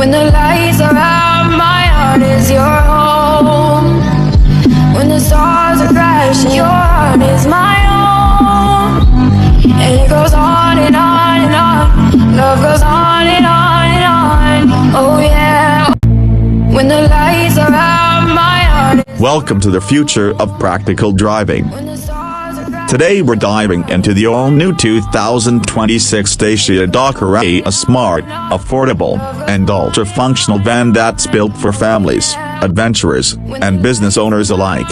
When the lights are out, my heart is your home. When the stars are crashing, your heart is my own. And it goes on and on and on. Love goes on and on and on. Oh yeah. When the lights are out, my heart is... Welcome to the future of practical driving. When the stars are crashing... Today we're diving into the all-new 2026 Dacia Dokker, a smart, affordable, and ultra-functional van that's built for families, adventurers, and business owners alike.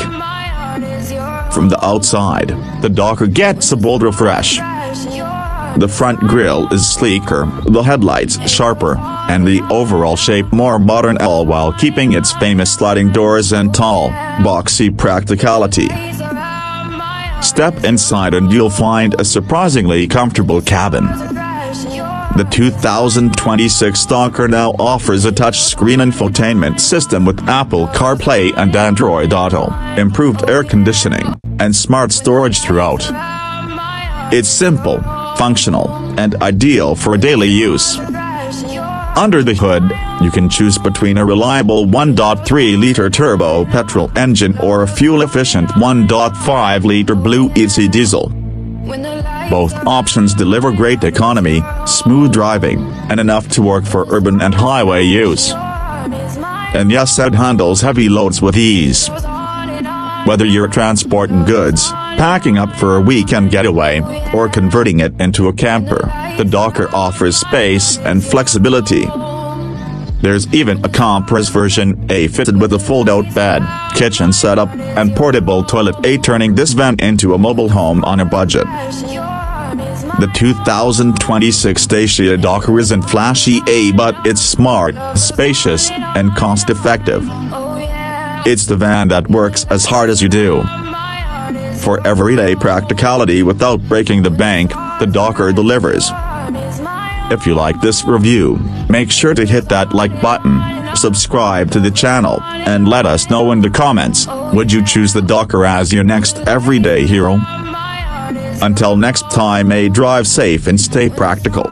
From the outside, the Dokker gets a bold refresh. The front grille is sleeker, the headlights sharper, and the overall shape more modern, all while keeping its famous sliding doors and tall, boxy practicality. Step inside and you'll find a surprisingly comfortable cabin. The 2026 Dokker now offers a touchscreen infotainment system with Apple CarPlay and Android Auto, improved air conditioning, and smart storage throughout. It's simple, functional, and ideal for daily use. Under the hood, you can choose between a reliable 1.3-liter turbo petrol engine or a fuel-efficient 1.5-liter BlueDCi diesel. Both options deliver great economy, smooth driving, and enough to work for urban and highway use. And yes, it handles heavy loads with ease. Whether you're transporting goods, packing up for a weekend getaway, or converting it into a camper, the Dokker offers space and flexibility. There's even a compact version A fitted with a fold-out bed, kitchen setup, and portable toilet, turning this van into a mobile home on a budget. The 2026 Dacia Dokker isn't flashy, but it's smart, spacious, and cost-effective. It's the van that works as hard as you do. For everyday practicality without breaking the bank, the Dokker delivers. If you like this review, make sure to hit that like button, subscribe to the channel, and let us know in the comments, would you choose the Dokker as your next everyday hero? Until next time, drive safe and stay practical.